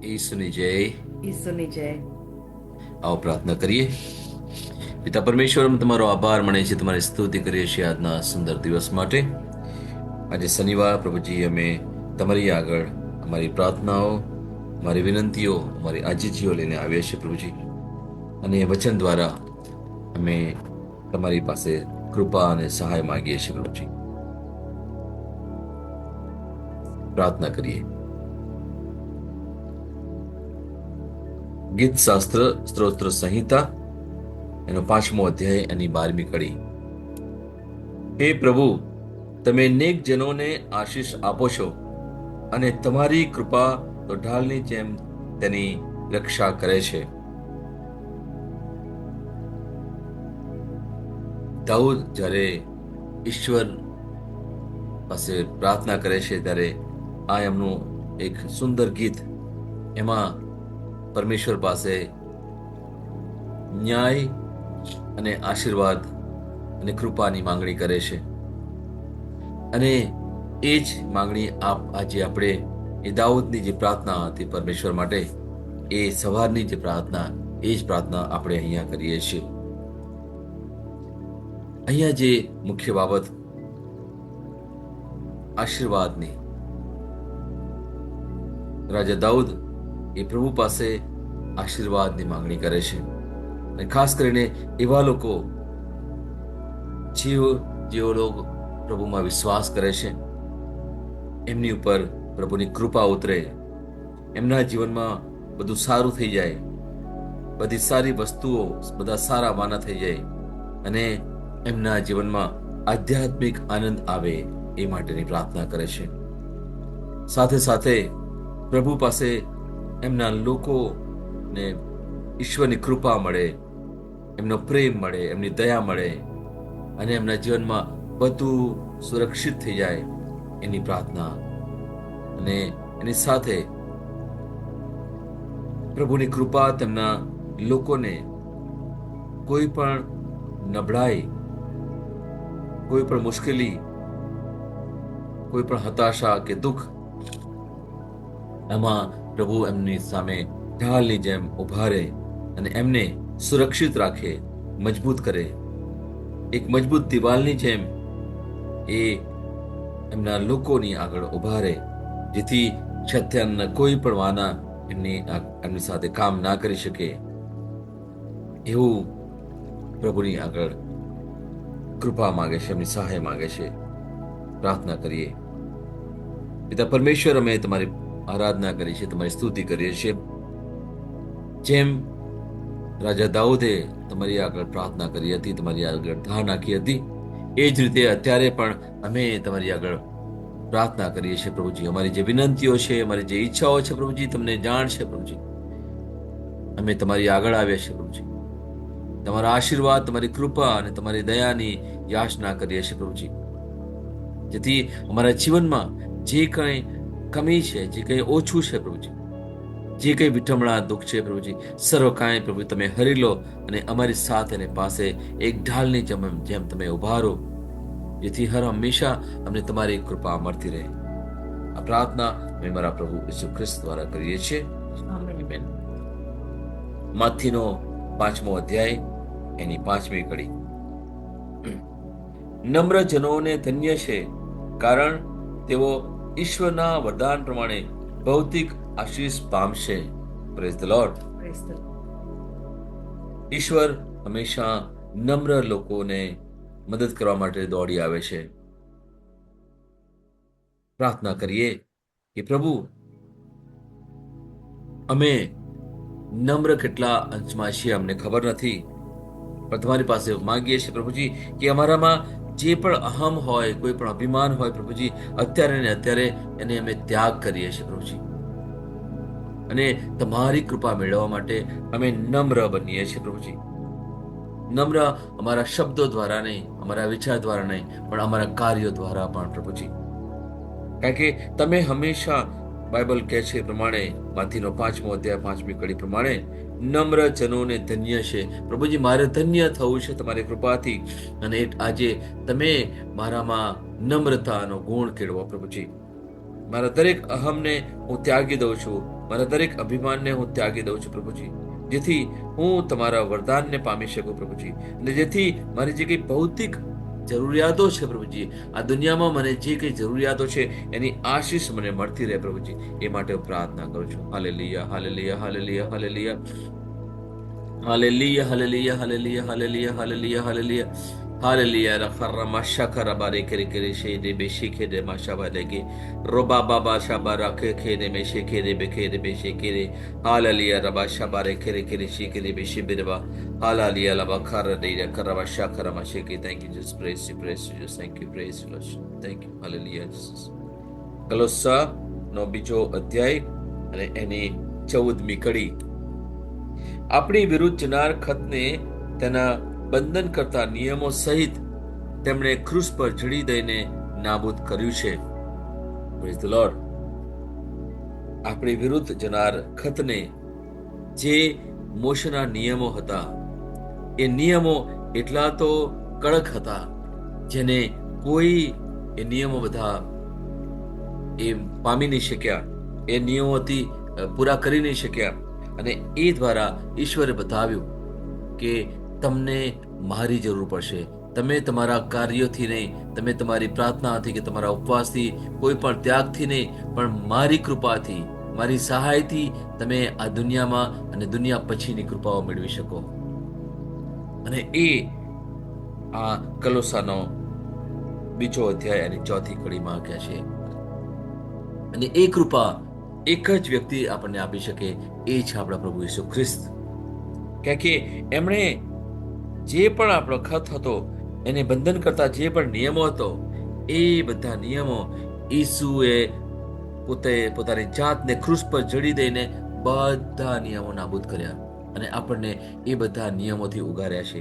ઈસુની જય. ઈસુની જય. આવો પ્રાર્થના કરીએ. પિતા પરમેશ્વર, તમારો આભાર માને છે, તમારી સ્તુતિ કરીએ છીએ આજના સુંદર દિવસ માટે. આજે શનિવાર પ્રભુજી, અમે તમારી આગળ અમારી પ્રાર્થનાઓ, અમારી વિનંતીઓ, અમારી આજીજીઓ લઈને આવ્યા છીએ પ્રભુજી. અને એ વચન દ્વારા અમે તમારી પાસે કૃપા અને સહાય માંગીએ છીએ પ્રભુજી. પ્રાર્થના કરીએ. ગીત શાસ્ત્ર સ્તોત્ર સંહિતા એનો 5મો અધ્યાય એની 12મી કડી. હે પ્રભુ, તમે નેક જનોને આશીષ આપો છો અને તમારી કૃપા તો ઢાલની જેમ તેની રક્ષા કરે છે. દાઉદ જ્યારે ઈશ્વર પાસે પ્રાર્થના કરે છે ત્યારે આ એમનું એક સુંદર ગીત, એમાં પરમેશ્વર પાસે ન્યાય અને આશીર્વાદ અને કૃપાની માંગણી કરે છે. અને એ જ માંગણી આજે આપણે એ દાઉદની જે પ્રાર્થના હતી પરમેશ્વર માટે, એ સવારની જે પ્રાર્થના, એ જ પ્રાર્થના આપણે અહીંયા કરીએ છીએ. અહીંયા જે મુખ્ય બાબત આશીર્વાદની, રાજા દાઉદ એ પ્રભુ પાસે આશીર્વાદની માંગણી કરે છે. અને ખાસ કરીને એવા લોકો જેઓ લોકો પ્રભુમાં વિશ્વાસ કરે છે, એમની ઉપર પ્રભુની કૃપા ઉતરે, એમના જીવનમાં બધું સારું થઈ જાય, બધી સારી વસ્તુઓ, બધા સારા વાના થઈ જાય અને એમના જીવનમાં આધ્યાત્મિક આનંદ આવે, એ માટેની પ્રાર્થના કરે છે. સાથે સાથે પ્રભુ પાસે એમના લોકોને ઈશ્વરની કૃપા મળે, એમનો પ્રેમ મળે, એમની દયા મળે અને એમના જીવનમાં બધું સુરક્ષિત થઈ જાય, એની પ્રાર્થના. અને એની સાથે પ્રભુની કૃપા તેમના લોકોને કોઈ પણ નબળાઈ, કોઈ પણ મુશ્કેલી, કોઈ પણ હતાશા કે દુઃખ, એમાં પ્રભુ એમની સામે ઢાલની જેમ ઉભા રહે અને એમને સુરક્ષિત રાખે, મજબૂત કરે. એક મજબૂત દિવાલની જેમ એ એમના લોકોની આગળ ઉભા રહે, જેથી શૈતાનના કોઈ પણ વાના એમની સાથે કામ ના કરી શકે. એવું પ્રભુની આગળ કૃપા માંગે છે, એમની સહાય માંગે છે. પ્રાર્થના કરીએ. પિતા પરમેશ્વર, અમે તમારી આરાધના કરી છે, તમારી સ્તુતિ કરીએ છીએ. જેમ રાજા દાઉદે તમારી આગળ પ્રાર્થના કરી હતી, તમારી આગળ ધાર નાખી હતી, એ જ રીતે અત્યારે પણ અમે તમારી આગળ પ્રાર્થના કરીએ છીએ પ્રભુજી. અમારી જે વિનંતીઓ છે, અમારી જે ઈચ્છાઓ છે પ્રભુજી, તમને જાણ છે પ્રભુજી. અમે તમારી આગળ આવ્યા છીએ પ્રભુજી. તમારા આશીર્વાદ, તમારી કૃપા અને તમારી દયાની યાચના કરીએ છીએ પ્રભુજી. જેથી અમારા જીવનમાં જે કંઈ કમી છે, જે કંઈ ઓછું છે પ્રભુજી, જે કંઈ વિઠમણા દુઃખ છે પ્રભુજી, સર્વ કાંઈ પ્રભુ તમે હરી લો અને અમારી સાથે અને પાસે એક ઢાલની જેમ તમે ઉભા રહો, જેથી હર હંમેશા અમને તમારી કૃપા મળતી રહે. આ પ્રાર્થના અમે મારા પ્રભુ ઈસુ ખ્રિસ્ત દ્વારા કરીએ છીએ. આમેન. માથીનો 5મો અધ્યાય એની 5મી કડી. નમ્ર જનોને ધન્ય છે, કારણ તેઓ ઈશ્વરના વરદાન પ્રમાણે ભૌતિક આશીષ પામશે. Praise the lord. ઈશ્વર હંમેશા નમ્ર લોકોને મદદ કરવા માટે દોડી આવે છે. પ્રાર્થના કરીએ કે પ્રભુ, અમે નમ્ર કેટલા અંશમાં છીએ અમને ખબર નથી, પણ તમારી પાસે માંગીએ છીએ પ્રભુજી કે અમારામાં જે પણ અહમ હોય, કોઈ પણ અભિમાન હોય પ્રભુજી, અત્યારે ને અત્યારે એને અમે ત્યાગ કરીએ છીએ પ્રભુજી. અને તમારી કૃપા મેળવવા માટે અમે નમ્ર બનીએ છીએ પ્રભુજી. નમ્ર અમારા શબ્દો દ્વારા નહીં, અમારા વિચાર દ્વારા નહીં, પણ અમારા કાર્યો દ્વારા પણ પ્રભુજી. કારણ કે તમે હંમેશા, બાઇબલ કહે છે પ્રમાણે, માથીનો 5મો અધ્યાય 5મી કડી પ્રમાણે, નમ્ર જનોને ધન્ય છે. પ્રભુજી, મારે ધન્ય થવું છે તમારી કૃપાથી. અને આજે તમે મારામાં નમ્રતાનો ગુણ કેળવો પ્રભુજી. મારા દરેક અહમને હું ત્યાગી દઉં છું મારા દરેક અભિમાનને હું ત્યાગી દઉં છું પ્રભુજી, જેથી હું તમારા વરદાનને પામી શકું પ્રભુજી, અને જેથી મારી જે કંઈ ભૌતિક જરૂરિયાતો છે પ્રભુજી, આ દુનિયામાં મને જે કંઈ જરૂરિયાતો છે એની આશીષ મને મળતી રહે પ્રભુજી, એ માટે હું પ્રાર્થના કરું છું. Hallelujah, hallelujah, hallelujah, hallelujah. Hallelujah, hallelujah, hallelujah, hallelujah, hallelujah, hallelujah. Hallelujah. Rakhara mashakara bare kere kere shede be shikere mashaba lege. Roba baba shabara kere me shikere be kere be shikere. Hallelujah. Raba shabare kere kere shikere be shibirba. Hallelujah. Laba kara de karaba shakara mashike. Thank you, Jesus. Praise you, praise you, Jesus. Thank you, praise you, Lord. Thank you. Hallelujah, Jesus. કલોસા નો બીજો અધ્યાય અને એની 14મી કડી. આપણી વિરુદ્ધ જનાર ખતને તેના બંધન કરતા નિયમો સહિત તેમણે ક્રૂસ પર જડી દઈને નાબૂદ કર્યું છે. Praise the lord. આપણી વિરુદ્ધ જનાર ખતને જે મોશના નિયમો હતા, એ નિયમો એટલા તો કડક હતા જેને કોઈ એ નિયમો બધા એ પામી નહીં શક્યા, એ નિયમોથી પૂરા કરી નહીં શક્યા. અને એ દ્વારા ઈશ્વરે બતાવ્યું કે તમને મારી જરૂર પડશે. તમે તમારા કાર્યોથી નહીં, તમે તમારી પ્રાર્થનાથી કે તમારા ઉપવાસથી, કોઈ પણ ત્યાગથી નહીં, પણ મારી કૃપાથી, મારી સહાયથી તમે આ દુનિયામાં અને દુનિયા પછીની કૃપાઓ મેળવી શકો. અને એ આ કલોસાનો બીજો અધ્યાય અને 4મી કડીમાં કહે છે. અને એ કૃપા એક જ વ્યક્તિ આપણને આપી શકે, એ છે આપણા પ્રભુ ઈસુ ખ્રિસ્ત. કે એમણે જે પણ આપણો ખત હતો એને બંધન કરતા જે પણ નિયમો હતો, એ બધા નિયમો ઈસુએ પોતાની જાતને ક્રૂસ પર જડી દઈને બધા નિયમો નાબૂદ કર્યા અને આપણને એ બધા નિયમોથી ઉગાર્યા છે.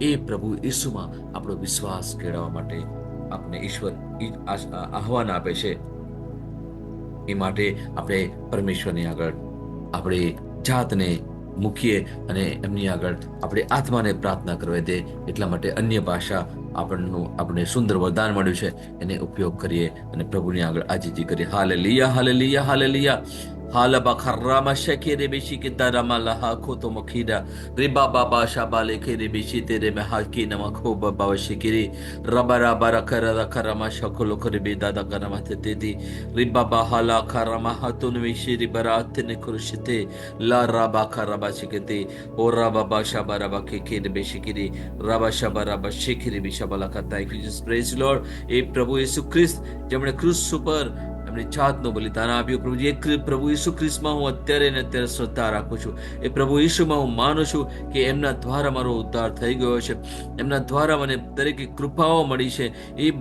એ પ્રભુ ઈસુમાં આપણો વિશ્વાસ કેળવવા માટે આપણે ઈશ્વર આહવાન આપે છે. એ માટે આપણે પરમેશ્વરની આગળ આપણે જાતને મૂકીએ અને એમની આગળ આપણે આત્માને પ્રાર્થના કરવા દે. એટલા માટે અન્ય ભાષા આપણને સુંદર વરદાન મળ્યું છે, એને ઉપયોગ કરીએ અને પ્રભુની આગળ આજીજી કરીએ. Hallelujah, hallelujah, hallelujah. Halaba karama shekere beshi kitarama laha koto mokida riba baba shabale kere beshi tere me hakina makoba baba shikiri rabara bara karada karama shakolo kore dada karama tete riba bahala karama hatun vishiri baratne kurushite la raba karaba shikete o raba ba shabara ba kere beshi kiri raba shabara ba shikiri bishabala kata. Jesus, praise Lord. એ પ્રભુ ઈસુ ખ્રિસ્ત જેમણે ક્રૂસ ઉપર એમની જાતનું બલિદાન આપ્યું પ્રભુજી, એ પ્રભુ ઈસુ ખ્રિસ્તમાં હું અત્યારે ને અત્યારે શ્રદ્ધા રાખું છું. એ પ્રભુ ઈસુમાં હું માનું છું કે એમના દ્વારા મારો ઉદ્ધાર થઈ ગયો છે, એમના દ્વારા મને દરેક કૃપાઓ મળી છે. એ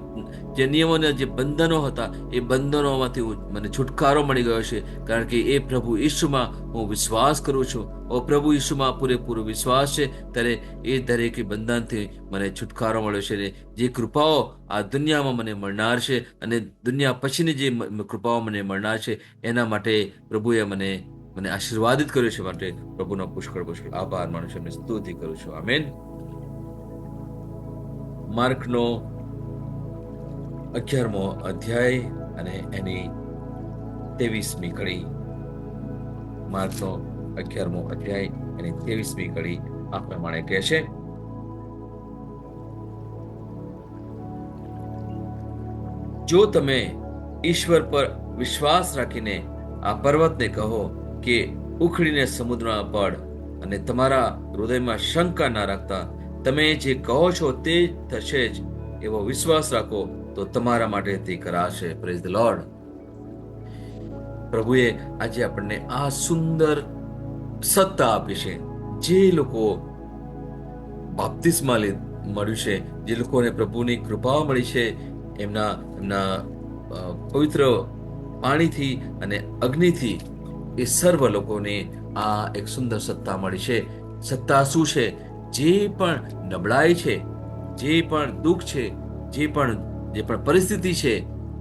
જે નિયમોના જે બંધનો હતા એ બંધનોમાંથી મને છુટકારો મળી ગયો છે, કારણ કે એ પ્રભુ ઈસુમાં હું વિશ્વાસ કરું છું. ઓ પ્રભુ ઈસુમાં પૂરેપૂરો વિશ્વાસ છે, ત્યારે એ દરેક બંધનથી મને છુટકારો મળ્યો છે. જે કૃપાઓ આ દુનિયામાં મને મળનાર છે અને દુનિયા પછીની જે કૃપાઓ મને મળનાર છે, એના માટે પ્રભુએ મને આશીર્વાદિત કર્યો છે. માટે પ્રભુનો પુષ્કળ પુષ્કળ આભાર માનું છું, એમને સ્તુતિ કરું છું. આમેન. માર્કનો 11મો અધ્યાય અને એની 23મી કડી. માર્કનો 11મો અધ્યાય અને 23મી કડી આ પ્રમાણે કહે છે. જો તમે ઈશ્વર પર વિશ્વાસ રાખીને આ પર્વતને કહો કે ઉખડીને સમુદ્રમાં પડ, અને તમારા હૃદયમાં શંકા ના રાખતા તમે જે કહો છો તે થશે જ, એવો વિશ્વાસ રાખો તો તમારા માટે તે કરાશે. Praise the lord. પ્રભુએ આજે આપણને આ સુંદર સત્તા આપી છે. જે લોકો બાપ્તિસ્મા મળ્યું છે, જે લોકોને પ્રભુની કૃપા મળી છે, એમના પવિત્ર પાણીથી અને અગ્નિથી, એ સર્વ લોકોને આ એક સુંદર સત્તા મળી છે. સત્તા શું છે? જે પણ નબળાઈ છે, જે પણ દુઃખ છે, જે પણ પરિસ્થિતિ છે,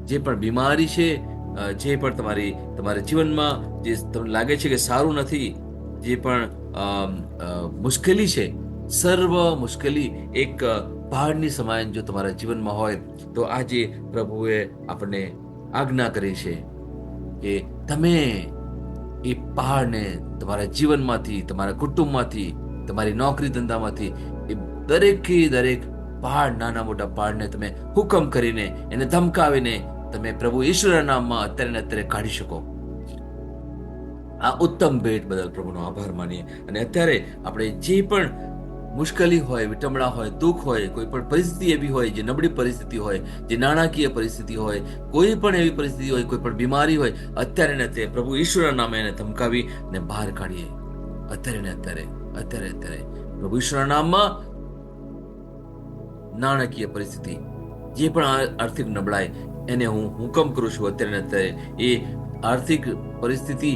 જે પણ બીમારી છે, જે પણ તમારા જીવનમાં જે તમને લાગે છે કે સારું નથી, જે પણ મુશ્કેલી છે, સર્વ મુશ્કેલી એક પહાડની સમાન જો તમારા જીવનમાં હોય, તો આજે પ્રભુએ આપણને આજ્ઞા કરી છે કે તમે એ પહાડને તમારા જીવનમાંથી, તમારા કુટુંબમાંથી, તમારી નોકરી ધંધામાંથી, એ દરેક પહાડ, નાના મોટા પહાડને તમે હુકમ કરીને, એને ધમકાવીને તમે પ્રભુ ઈશ્વરના નામમાં અત્યારે ને અત્યારે કાઢી શકો. આ ઉત્તમ ભેટ બદલ પ્રભુનો આભાર માનીએ. અને અત્યારે આપણે જે પણ મુશ્કેલી હોય, વિટંબણા હોય, દુઃખ હોય, કોઈ પણ પરિસ્થિતિ એવી હોય જે નબળી પરિસ્થિતિ હોય, જે નાણાકીય પરિસ્થિતિ હોય, કોઈ પણ એવી પરિસ્થિતિ હોય, કોઈ પણ બીમારી હોય, અત્યારે ને અત્યારે પ્રભુ ઈશ્વરના નામે એને ધમકાવી ને બહાર કાઢીએ. અત્યારે ને અત્યારે પ્રભુ ઈશ્વરના નામમાં નાણાકીય પરિસ્થિતિ, જે પણ આર્થિક નબળાઈ, એને હું હુકમ કરું છું અત્યારે ને અત્યારે. એ આર્થિક પરિસ્થિતિ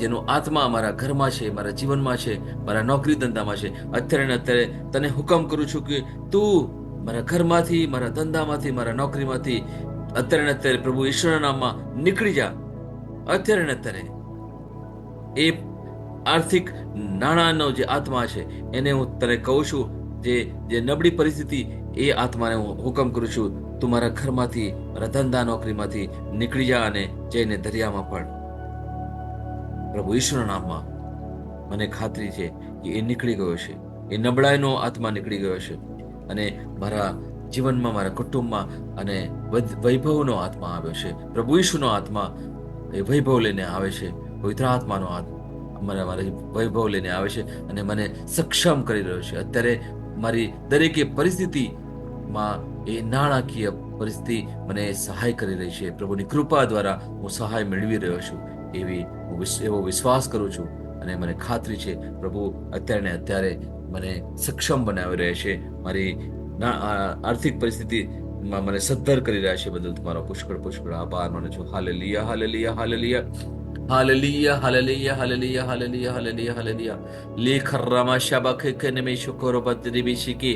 જેનો આત્મા મારા ઘરમાં છે, મારા જીવનમાં છે, મારા નોકરી ધંધામાં છે, અત્યારે ને અત્યારે તને હુકમ કરું છું કે તું મારા ઘરમાંથી, મારા ધંધામાંથી, મારા નોકરીમાંથી અત્યારે ને અત્યારે પ્રભુ ઈશ્વરના નામમાં નીકળી જા. અત્યારે ને અત્યારે એ આર્થિક નાણાંનો જે આત્મા છે એને હું તને કહું છું, જે નબળી પરિસ્થિતિ, એ આત્માને હું હુકમ કરું છું, તું મારા ઘરમાંથી, મારા ધંધા નોકરીમાંથી નીકળી જા અને જઈને દરિયામાં પડ. પ્રભુ ઈશ્વરના નામમાં મને ખાતરી છે કે એ નીકળી ગયો છે. એ નબળાઈનો આત્મા નીકળી ગયો છે અને મારા જીવનમાં, મારા કુટુંબમાં અને વૈભવનો આત્મા આવ્યો છે. પ્રભુ ઈશ્વરનો આત્મા એ વૈભવ લઈને આવે છે. પવિત્ર આત્માનો મારા વૈભવ લઈને આવે છે અને મને સક્ષમ કરી રહ્યો છે. અત્યારે મારી દરેકે પરિસ્થિતિમાં એ નાણાકીય પરિસ્થિતિ મને સહાય કરી રહી છે. પ્રભુની કૃપા દ્વારા હું સહાય મેળવી રહ્યો છું. એવો વિશ્વાસ કરું છું અને મને ખાતરી છે પ્રભુ અત્યારે ને અત્યારે મને સક્ષમ બનાવી રહ્યા છે. મારી આર્થિક પરિસ્થિતિમાં મને સદ્ધર કરી રહ્યા છે. બદલ તમારો પુષ્કળ આભાર માનું છું. Hallelujah, hallelujah, hallelujah. Hallelujah, hallelujah, hallelujah, hallelujah, hallelujah, hallelujah. Lekharama shabake keneme shukoro badri bishiki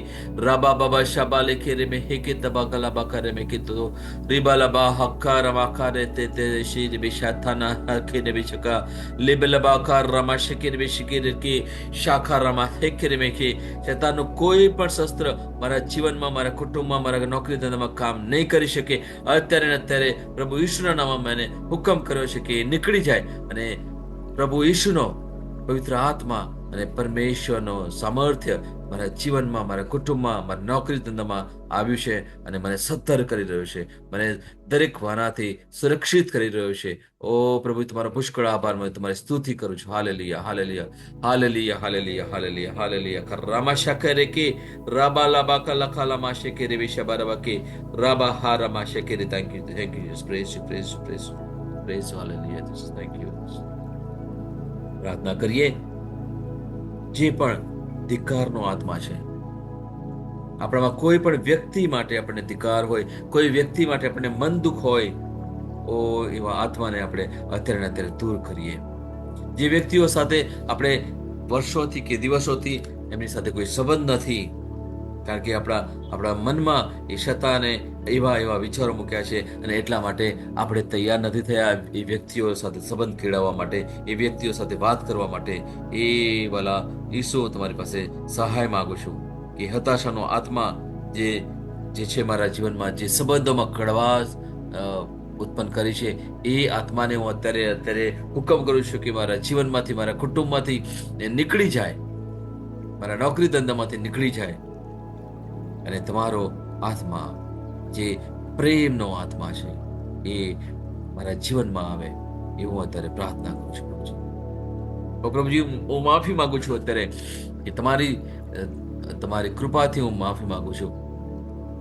raba baba shabale kereme heke tabagala bakare me kito ribala ba hakara makare te shid bishatana kene bishaka libela bakar rama shikir bishikir ki shakarama hekere me ki શેતાનનું કોઈ પણ શસ્ત્ર મારા જીવનમાં, મારા કુટુંબમાં, મારા નોકરી ધંધામાં કામ નહીં કરી શકે. અત્યારે ને અત્યારે પ્રભુ ઈશ્વરના નામમાં મેં હુકમ કર્યો છે કે નીકળી જાય અને પ્રભુ ઈશ્વરનો પવિત્ર આત્મા અને પરમેશ્વરનો સામર્થ્ય મારા જીવનમાં, મારા કુટુંબમાં, મારા નોકરી ધંધામાં આવ્યું છે અને મને સદ્ધર કરી રહ્યો છે. મને દરેક વાનાથી સુરક્ષિત કરી રહ્યો છે. ઓ પ્રભુ, તમારો પુષ્કળ આભાર. હું તમારી સ્તુતિ કરું છું. Hallelujah, hallelujah, hallelujah, hallelujah, hallelujah, hallelujah. કરામા શકરે કે રાબા લાબા કલખલામા શકરે વિશબરવા કે રાબા હારામા શકરે. Thank you, praise you, praise you, praise you, praise you. Hallelujah, thank you. પ્રાર્થના કરીએ. જે પણ ધિક્કારનો આત્મા છે આપણામાં, કોઈ પણ વ્યક્તિ માટે આપણને ધિક્કાર હોય, કોઈ વ્યક્તિ માટે આપણને મન દુઃખ હોય, ઓ એવા આત્માને આપણે અત્યારે અત્યારે દૂર કરીએ. જે વ્યક્તિઓ સાથે આપણે વર્ષોથી કે દિવસોથી એમની સાથે કોઈ સંબંધ નથી, કારણ કે આપણા મનમાં એ શતાને એવા વિચારો મૂક્યા છે અને એટલા માટે આપણે તૈયાર નથી થયા એ વ્યક્તિઓ સાથે સંબંધ કેળવવા માટે, એ વ્યક્તિઓ સાથે વાત કરવા માટે. એ વાલા ઈસુ, તમારી પાસે સહાય માંગુ છું કે હતાશાનો આત્મા જે છે મારા જીવનમાં, જે સંબંધોમાં કડવાશ ઉત્પન્ન કરી છે, એ આત્માને હું અત્યારે હુકમ કરું છું કે મારા જીવનમાંથી, મારા કુટુંબમાંથી નીકળી જાય, મારા નોકરી ધંધામાંથી નીકળી જાય અને તમારો આત્મા, જે પ્રેમનો આત્મા છે, એ મારા જીવનમાં આવે એવું અત્યારે પ્રાર્થના કરું છું. પ્રભુજી, હું માફી માંગુ છું અત્યારે કે તમારી કૃપાથી હું માફી માંગુ છું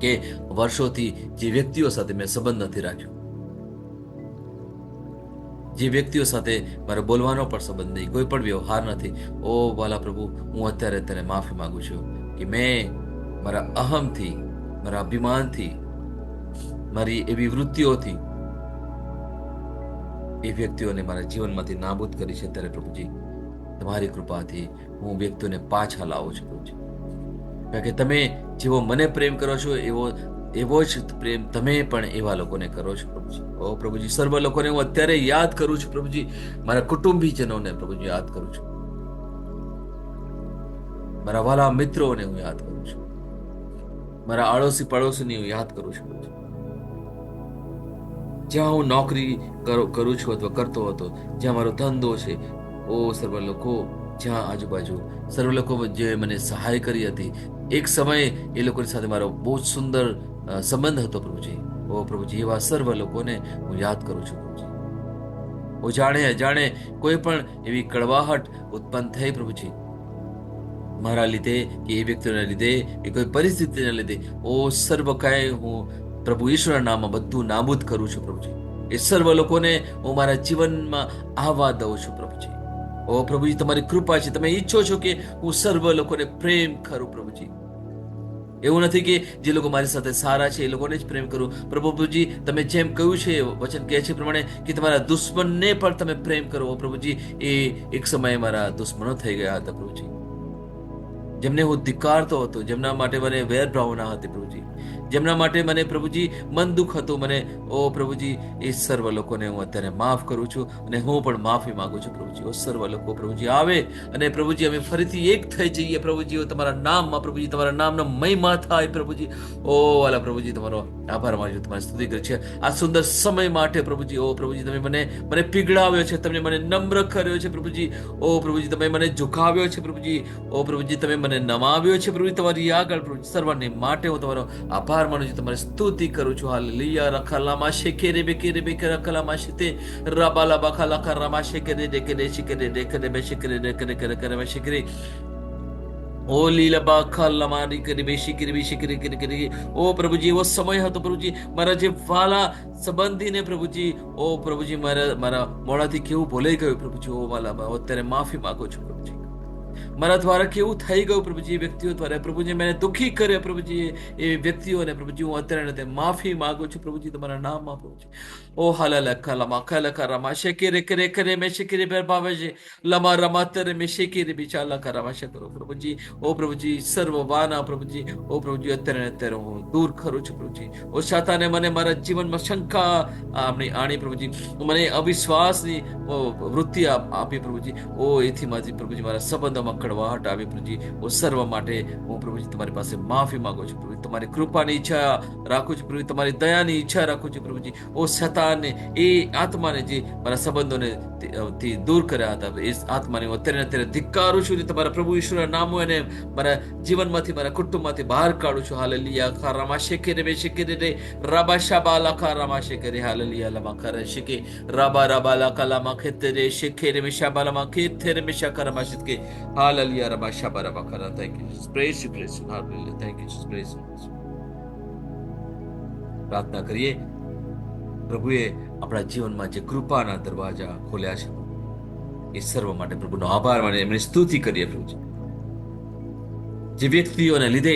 કે વર્ષોથી જે વ્યક્તિઓ સાથે મેં સંબંધ નથી રાખ્યો, જે વ્યક્તિઓ સાથે મારો બોલવાનો પણ સંબંધ નહીં, કોઈ પણ વ્યવહાર નથી. ઓ વાલા પ્રભુ, હું અત્યારે માફી માંગુ છું કે મેં મારા અહમથી, મારા અભિમાનથી, મારી એવી વૃત્તિઓથી એ વ્યક્તિઓને મારા જીવનમાંથી નાબૂદ કરી છે. ત્યારે પ્રભુજી, તમારી કૃપાથી હું વ્યક્તિઓને પાછા લાવું છું પ્રભુજી, કારણ કે તમે જેવો મને પ્રેમ કરો છો એવો જ પ્રેમ તમે પણ એવા લોકોને કરો છો પ્રભુજી. ઓ પ્રભુજી, સર્વ લોકોને હું અત્યારે યાદ કરું છું પ્રભુજી, મારા કુટુંબીજનોને પ્રભુજી યાદ કરું છું, મારા વાલા મિત્રોને હું યાદ કરું છું, મારા આડોશી પડોશીને હું યાદ કરું છું. જ્યાં હું નોકરી કરું છું અથવા કરતો હતો, જ્યાં મારો ધંધો છે, ઓ સર્વ લોકો જ્યાં આજુબાજુ સર્વ લોકો જે મને સહાય કરી હતી, એક સમયે એ લોકોની સાથે મારો બહુ જ સુંદર સંબંધ હતો પ્રભુજી. ઓ પ્રભુજી, એવા સર્વ લોકોને હું યાદ કરું છું પ્રભુજી. ઓ જાણે અજાણે કોઈ પણ એવી કડવાહટ ઉત્પન્ન થઈ પ્રભુજી મારા લીધે કે એ વ્યક્તિઓના લીધે કે કોઈ પરિસ્થિતિના લીધે, ઓ સર્વ કાંઈ હું પ્રભુ ઈશ્વરના નામમાં બધું નાબૂદ કરું છું પ્રભુજી. એ સર્વ લોકોને હું મારા જીવનમાં આવવા દઉં છું પ્રભુજી. ઓ પ્રભુજી, તમારી કૃપા છે, તમે ઈચ્છો છો કે હું સર્વ લોકોને પ્રેમ કરું પ્રભુજી. એવું નથી કે જે લોકો મારી સાથે સારા છે એ લોકોને જ પ્રેમ કરું. પ્રભુજી, તમે જેમ કહ્યું છે, વચન કહે છે પ્રમાણે કે તમારા દુશ્મનને પણ તમે પ્રેમ કરો. ઓ પ્રભુજી, એ એક સમયે મારા દુશ્મનો થઈ ગયા હતા પ્રભુજી, જેમને હું ધિક્કારતો હતો, જેમના માટે મને વેર ભાવના હતી પ્રભુજી, જેમના માટે મને પ્રભુજી મન દુઃખ હતું મને. ઓ પ્રભુજી, એ સર્વ લોકોને હું અત્યારે માફ કરું છું અને હું પણ માફી માંગુ છું પ્રભુજી. ઓ સર્વ લોકો પ્રભુજી આવે અને પ્રભુજી અમે ફરીથી એક થઈ જઈએ પ્રભુજી. તમારા નામમાં પ્રભુજી, તમારા નામનો મહિમા થાય પ્રભુજી. ઓ વાલા પ્રભુજી, તમારો આભાર માનું છું, તમારી સ્તુતિ કરી છે આ સુંદર સમય માટે પ્રભુજી. ઓ પ્રભુજી, તમે મને પીગળાવ્યો છે, તમે મને નમ્ર કર્યો છે પ્રભુજી. ઓ પ્રભુજી, તમે મને ઝુકાવ્યો છે પ્રભુજી. ઓ પ્રભુજી, તમે મને નમાવ્યો છે પ્રભુ તમારી આગળ પ્રભુ. સર્વને માટે હું તમારો આભાર માનું છું, તમારી સ્તુતિ કરું છું. હાલેલુયા. રખાલામાં શેકેરે બેકેરે બેકે રખાલામાં શીતે રબાલા બખાલા કરામાં શેકેરે દેકેરે શિકેરે દેકેરે બે શિકેરે દેકેરે કરે કરે બે શિકેરે ઓ લીલા બાખા મારી કરી બેસી કરી બેસી કરી કરી કરી. ઓ પ્રભુજી, એવો સમય હતો પ્રભુજી, મારા જે વાલા સંબંધીને પ્રભુજી, ઓ પ્રભુજી, મારા મોડાથી કેવું ભૂલાઈ ગયું પ્રભુજી. ઓ વાલા, અત્યારે માફી માંગુ છું પ્રભુજી. મારા દ્વારા કેવું થઈ ગયું પ્રભુજી, એ વ્યક્તિઓ દ્વારા પ્રભુજી મેં દુઃખી કર્યા પ્રભુજી, એ વ્યક્તિઓને પ્રભુજી હું અત્યારે માફી માંગુ છું પ્રભુજી, તમારા નામમાં પ્રભુજી. ઓ હાલા લખા લખા રમા શેકેરે કરે કરે મેં શેકેરે ભાવે છે લમા રમાતરે મેં શેકેરે બિચાલા કરાવા કરો પ્રભુજી. ઓ પ્રભુજી, સર્વવાના પ્રભુજી, ઓ પ્રભુજી, અત્યારે હું દૂર કરું છું પ્રભુજી. ઓ સાતાને મને મારા જીવનમાં શંકા આણી પ્રભુજી, મને અવિશ્વાસની વૃત્તિ આપી પ્રભુજી. ઓ એથી માજી પ્રભુજી મારા સંબંધોમાં કડવાહટ આવી પ્રભુજી. ઓ સર્વ માટે હું પ્રભુજી તમારી પાસે માફી માંગુ છું પ્રભુજી. તમારી કૃપાની ઈચ્છા રાખું છું પ્રભુજી, તમારી દયાની ઈચ્છા રાખું છું પ્રભુજી. ઓ શતાનને, એ આત્માને જે મારા સંબંધોને થી દૂર કર્યા હતા, એ આત્માને હું અત્યારે ધિક્કારું છું. તમારા પ્રભુ ઈશ્વરના નામો એને મારા જીવનમાંથી, મારા કુટુંબમાંથી બહાર કાઢું છું. હાલેલુયા. ખારામા શેકેરે બે શેકેરે રે રાબા શાબાલા ખારામા શેકેરે હાલેલુયા લમા ખરે શેકે રાબા રાબાલા કલામા ખેતરે શેકેરે મે શાબાલામા ખેતરે મે શાકરામા શેકે હાલેલુયા રબા શાબારા ખરા. Thank you, praise you, praise you. Hallelujah. Thank you, praise you. પ્રાર્થના કરીએ. પ્રભુએ આપણા જીવનમાં જે કૃપાના દરવાજા ખોલ્યા છે, એ સર્વ માટે પ્રભુનો આભાર માને એમની સ્તુતિ કરીએ પ્રભુજી. જે વ્યક્તિઓને લીધે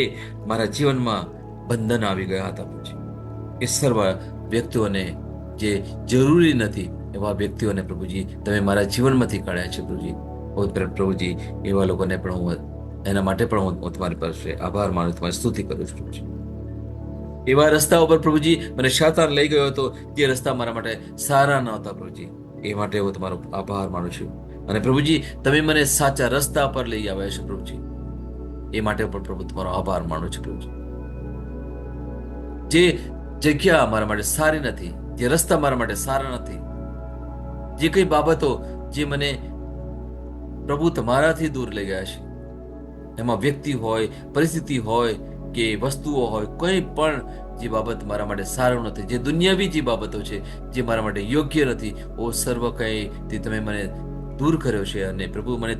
મારા જીવનમાં બંધન આવી ગયા હતા પ્રભુજી, એ સર્વ વ્યક્તિઓને જે જરૂરી નથી એવા વ્યક્તિઓને પ્રભુજી તમે મારા જીવનમાંથી કાઢ્યા છે પ્રભુજી. પ્રભુજી, એવા લોકોને પણ હું એના માટે પણ હું તમારી પાસે આભાર માનું, તમારી સ્તુતિ કરું છું પ્રભુજી. એવા રસ્તા ઉપર પ્રભુજી મને શાતાન લઈ ગયો હતો, જે રસ્તા મારા માટે સારા ન હતા પ્રભુજી. એ માટે હું તમારો આભાર માનું છું. અને પ્રભુજી, તમે મને સાચા રસ્તા પર લઈ આવ્યા છો પ્રભુજી, એ માટે પણ પ્રભુ તમારો આભાર માનું છું પ્રભુજી. જે જગ્યા મારા માટે સારી નથી, જે રસ્તા મારા માટે સારા નથી, જે કઈ બાબતો જે મને પ્રભુ તમારાથી દૂર લઈ ગયા છે, એમાં વ્યક્તિ હોય, પરિસ્થિતિ હોય કે વસ્તુઓ હોય, કોઈ પણ જે બાબત મારા માટે સારું નથી, જે દુનિયાવી જે બાબતો છે જે મારા માટે યોગ્ય નથી, ઓ સર્વ કંઈ તે તમે મને દૂર કર્યો છે અને પ્રભુ મને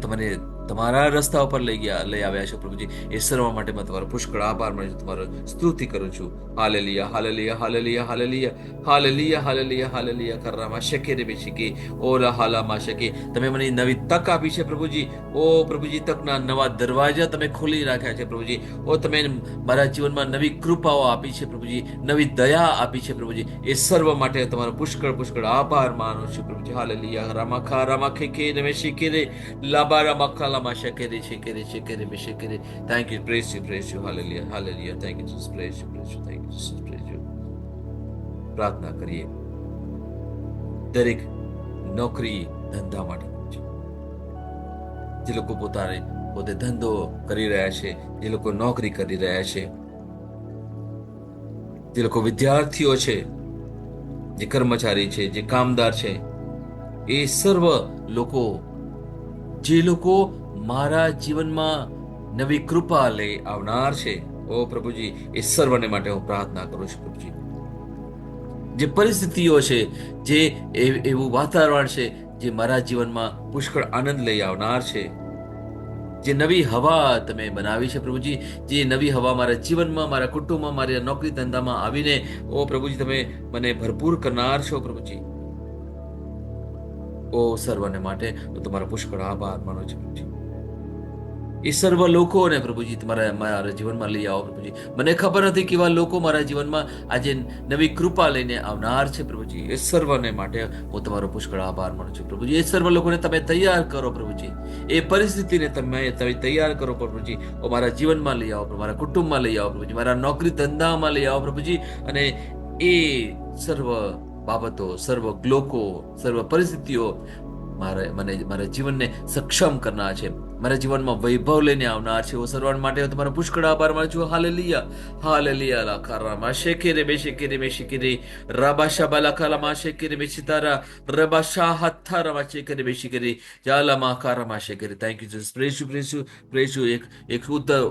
તમારા રસ્તા ઉપર લઈ આવ્યા છો પ્રભુજી. એ સર્વ માટે મેં તમારો પુષ્કળ આભાર માનું છું, તમારો સ્તુતિ કરું છું. Hallelujah, hallelujah, hallelujah, hallelujah, hallelujah, hallelujah, hallelujah. કરામાં શકે રે બેશકે ઓલા હાલામાં શકે. તમે મને નવી તક આપી છે પ્રભુજી. ઓ પ્રભુજી, તકના નવા દરવાજા તમે ખોલી રાખ્યા છે પ્રભુજી. ઓ તમે મારા જીવનમાં નવી કૃપાઓ આપી છે પ્રભુજી, નવી દયા આપી છે પ્રભુજી. એ સર્વ માટે તમારો પુષ્કળ પુષ્કળ આભાર માનું છું પ્રભુજી. હાલેલુયા. રામા રામા ખે રે શીખે રે લાબા રામા ખાલામાં શકે રે શીખે રે શીખે રે શીખે રે. Thank you, praise you, praise you. Hallelujah, hallelujah. Thank you Jesus, praise you, praise you. Thank you Jesus, praise you. પ્રાર્થના કરીએ દરેક નોકરી ધંધા માટે છે, જે લોકો પોતે ધંધો કરી રહ્યા છે, જે લોકો નોકરી કરી રહ્યા છે, જે લોકો વિદ્યાર્થીઓ છે, જે કર્મચારી છે, જે કામદાર છે, એ સર્વ લોકો, જે લોકો મારા જીવનમાં નવી કૃપા લઈ આવનાર છે, ઓ પ્રભુજી, એ સર્વને માટે હું પ્રાર્થના કરું છું પ્રભુજી. જે પરિસ્થિતિઓ છે, જે એવું વાતાવરણ છે જે મારા જીવનમાં પુષ્કળ આનંદ લઈ આવનાર છે, જે નવી હવા તમે બનાવી છે પ્રભુજી, જે નવી હવા મારા જીવનમાં, મારા કુટુંબમાં, મારા નોકરી ધંધામાં આવીને, ઓ પ્રભુજી, તમે મને ભરપૂર કરનાર છો પ્રભુજી. ઓ સર્વને માટે હું તમારો પુષ્કળ આભાર માનું છું પ્રભુજી. એ સર્વ લોકોને પ્રભુજી તમારા મારા જીવનમાં લઈ આવો પ્રભુજી. મને ખબર નથી કેવા લોકો મારા જીવનમાં આજે નવી કૃપા લઈને આવનાર છે પ્રભુજી. એ સર્વને માટે હું તમારો પુષ્કળ આભાર માનું છું પ્રભુજી. એ સર્વ લોકોને તમે તૈયાર કરો પ્રભુજી. એ પરિસ્થિતિને તમે તૈયાર કરો પ્રભુજી. ઓ મારા જીવનમાં લઈ આવો, મારા કુટુંબમાં લઈ આવો પ્રભુજી, મારા નોકરી ધંધામાં લઈ આવો પ્રભુજી. અને એ સર્વ બાબતો, સર્વ લોકો, સર્વ પરિસ્થિતિઓ મારા જીવનને સક્ષમ કરનાર છે, મારા જીવનમાં વૈભવ લઈને આવનાર છે. ઓ સર્વાન માટે તમારો પુષ્કળ આભાર માનું છું. Hallelujah, hallelujah. લાખારામાં શેકેરે બેશેકેરે બેશેકેરે રાબાશા બાલાકાલામાં શેકેરે બેશિતારા રબાશા હથારામાં શેકેરે બેશેકેરે જાલામાં કારામાં શેકેરે. Thank you Jesus. Praise you. એક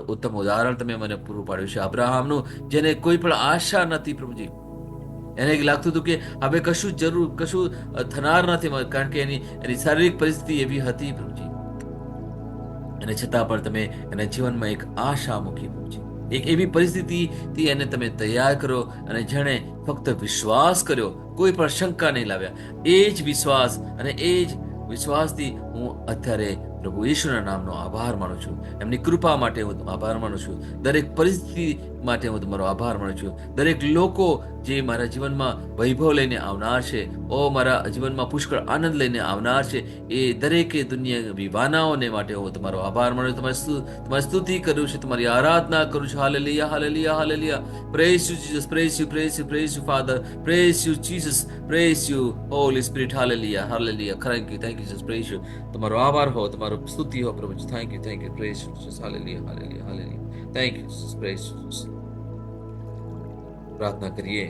ઉત્તમ ઉદાહરણ તમે મને પૂરું પાડ્યું છે અબ્રાહમનું, જેને કોઈ પણ આશા નથી પ્રભુજી. એને લાગતું હતું કે હવે કશું થનાર નથી, કારણ કે એની શારીરિક પરિસ્થિતિ એવી હતી પ્રભુજી. અને છતાં પણ તમે એના જીવનમાં એક આશા મૂકી પ્રભુજી. એક એવી પરિસ્થિતિથી એને તમે તૈયાર કરો, અને જેણે ફક્ત વિશ્વાસ કર્યો, કોઈ પણ શંકા નહીં લાવ્યા. એ જ વિશ્વાસ અને એ જ વિશ્વાસથી હું અત્યારે પ્રભુ ઈશ્વરના નામનો આભાર માનું છું. એમની કૃપા માટે હું આભાર માનું છું. દરેક પરિસ્થિતિ માટે હું તમારો આભાર માનું છું. દરેક લોકો જે મારા જીવનમાં વૈભવ લઈને આવનાર છે, ઓ મારા જીવનમાં પુષ્કળ આનંદ લઈને આવનાર છે, એ દરેકે દુનિયા વિવાનાઓને માટે હું તમારો આભાર માનું છું. તમારી સ્તુતિ કરું છું, તમારી આરાધના કરું છું. Hallelujah, hallelujah, hallelujah. Praise you Jesus, praise you, praise you, praise you father, praise you Jesus, praise you Holi spirit. Hallelujah, hallelujah. Thank you Jesus. Praise you. તમારો આભાર હો, તમારો સ્તુતિ હો પ્રભુજી. Thank you. Praise you Jesus. Hallelujah, hallelujah, hallelujah. Thank you Jesus. Praise you Jesus. પ્રાર્થના કરીએ.